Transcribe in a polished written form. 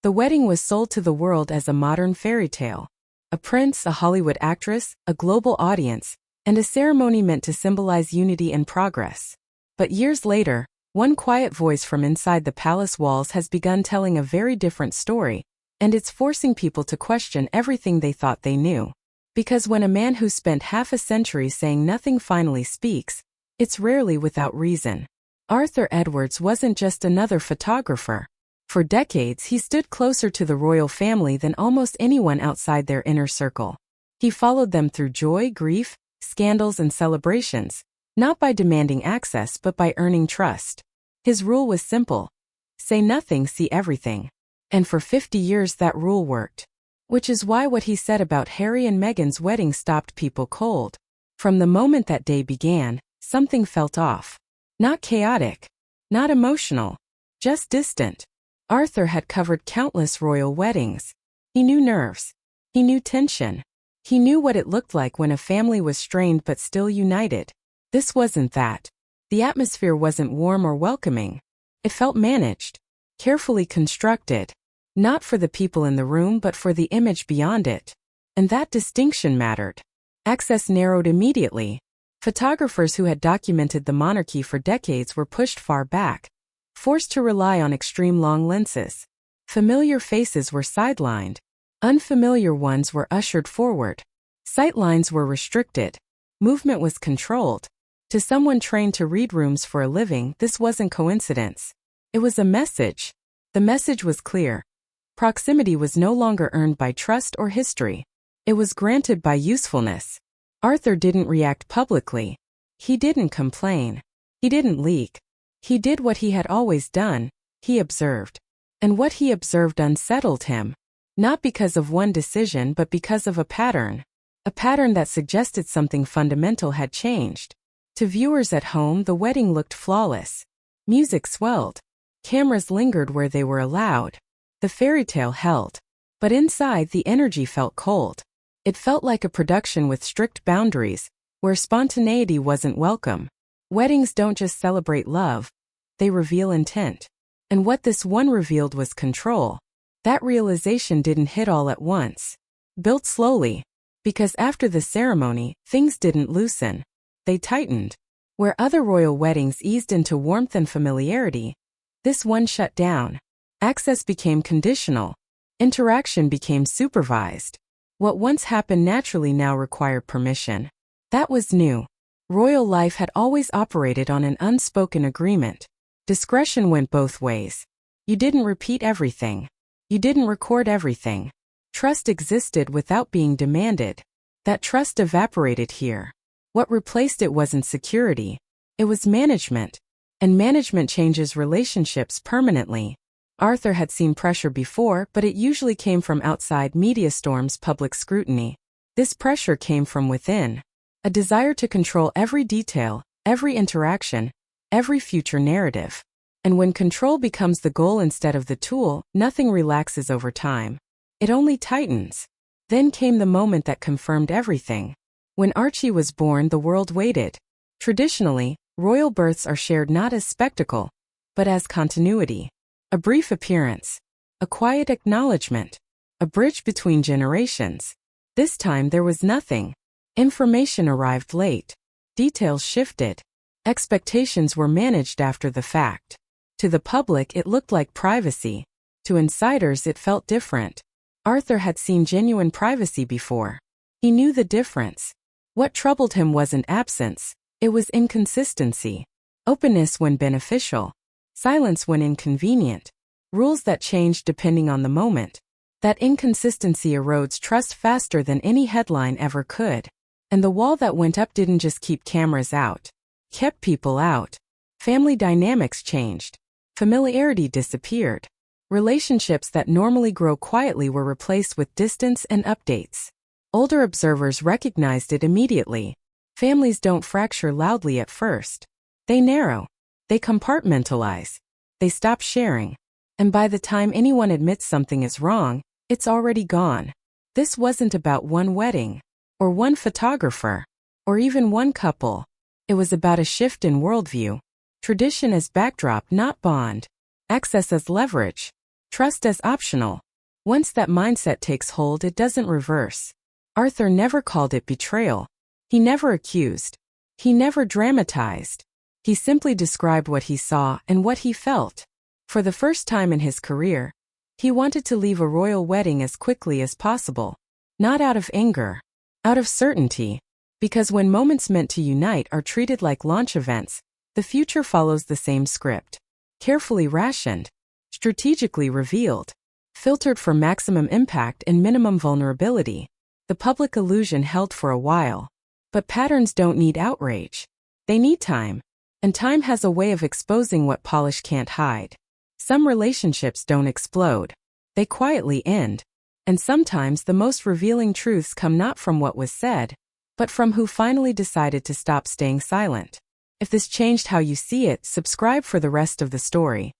The wedding was sold to the world as a modern fairy tale. A prince, a Hollywood actress, a global audience, and a ceremony meant to symbolize unity and progress. But years later, one quiet voice from inside the palace walls has begun telling a very different story, and it's forcing people to question everything they thought they knew. Because when a man who spent half a century saying nothing finally speaks, it's rarely without reason. Arthur Edwards wasn't just another photographer. For decades, he stood closer to the royal family than almost anyone outside their inner circle. He followed them through joy, grief, scandals, and celebrations, not by demanding access but by earning trust. His rule was simple: say nothing, see everything. And for 50 years that rule worked. Which is why what he said about Harry and Meghan's wedding stopped people cold. From the moment that day began, something felt off. Not chaotic, not emotional, just distant. Arthur had covered countless royal weddings. He knew nerves. He knew tension. He knew what it looked like when a family was strained but still united. This wasn't that. The atmosphere wasn't warm or welcoming. It felt managed, carefully constructed. Not for the people in the room but for the image beyond it. And that distinction mattered. Access narrowed immediately. Photographers who had documented the monarchy for decades were pushed far back, forced to rely on extreme long lenses. Familiar faces were sidelined. Unfamiliar ones were ushered forward. Sightlines were restricted. Movement was controlled. To someone trained to read rooms for a living, this wasn't coincidence. It was a message. The message was clear. Proximity was no longer earned by trust or history. It was granted by usefulness. Arthur didn't react publicly. He didn't complain. He didn't leak. He did what he had always done. He observed. And what he observed unsettled him. Not because of one decision but because of a pattern. A pattern that suggested something fundamental had changed. To viewers at home, the wedding looked flawless. Music swelled. Cameras lingered where they were allowed. The fairy tale held. But inside, the energy felt cold. It felt like a production with strict boundaries, where spontaneity wasn't welcome. Weddings don't just celebrate love. They reveal intent. And what this one revealed was control. That realization didn't hit all at once. Built slowly. Because after the ceremony, things didn't loosen. They tightened. Where other royal weddings eased into warmth and familiarity, this one shut down. Access became conditional. Interaction became supervised. What once happened naturally now required permission. That was new. Royal life had always operated on an unspoken agreement. Discretion went both ways. You didn't repeat everything. You didn't record everything. Trust existed without being demanded. That trust evaporated here. What replaced it wasn't security. It was management. And management changes relationships permanently. Arthur had seen pressure before, but it usually came from outside: media storms, public scrutiny. This pressure came from within. A desire to control every detail, every interaction, every future narrative. And when control becomes the goal instead of the tool, nothing relaxes over time. It only tightens. Then came the moment that confirmed everything. When Archie was born, the world waited. Traditionally, royal births are shared not as spectacle, but as continuity. A brief appearance. A quiet acknowledgement. A bridge between generations. This time there was nothing. Information arrived late. Details shifted. Expectations were managed after the fact. To the public it looked like privacy. To insiders it felt different. Arthur had seen genuine privacy before. He knew the difference. What troubled him wasn't absence. It was inconsistency. Openness when beneficial. Silence when inconvenient. Rules that changed depending on the moment. That inconsistency erodes trust faster than any headline ever could. And the wall that went up didn't just keep cameras out. Kept people out. Family dynamics changed. Familiarity disappeared. Relationships that normally grow quietly were replaced with distance and updates. Older observers recognized it immediately. Families don't fracture loudly at first. They narrow. They compartmentalize. They stop sharing. And by the time anyone admits something is wrong, it's already gone. This wasn't about one wedding, or one photographer, or even one couple. It was about a shift in worldview. Tradition as backdrop, not bond. Access as leverage. Trust as optional. Once that mindset takes hold, it doesn't reverse. Arthur never called it betrayal. He never accused. He never dramatized. He simply described what he saw and what he felt. For the first time in his career, he wanted to leave a royal wedding as quickly as possible. Not out of anger, out of certainty. Because when moments meant to unite are treated like launch events, the future follows the same script. Carefully rationed, strategically revealed, filtered for maximum impact and minimum vulnerability. The public illusion held for a while. But patterns don't need outrage. They need time. And time has a way of exposing what polish can't hide. Some relationships don't explode. They quietly end. And sometimes the most revealing truths come not from what was said, but from who finally decided to stop staying silent. If this changed how you see it, subscribe for the rest of the story.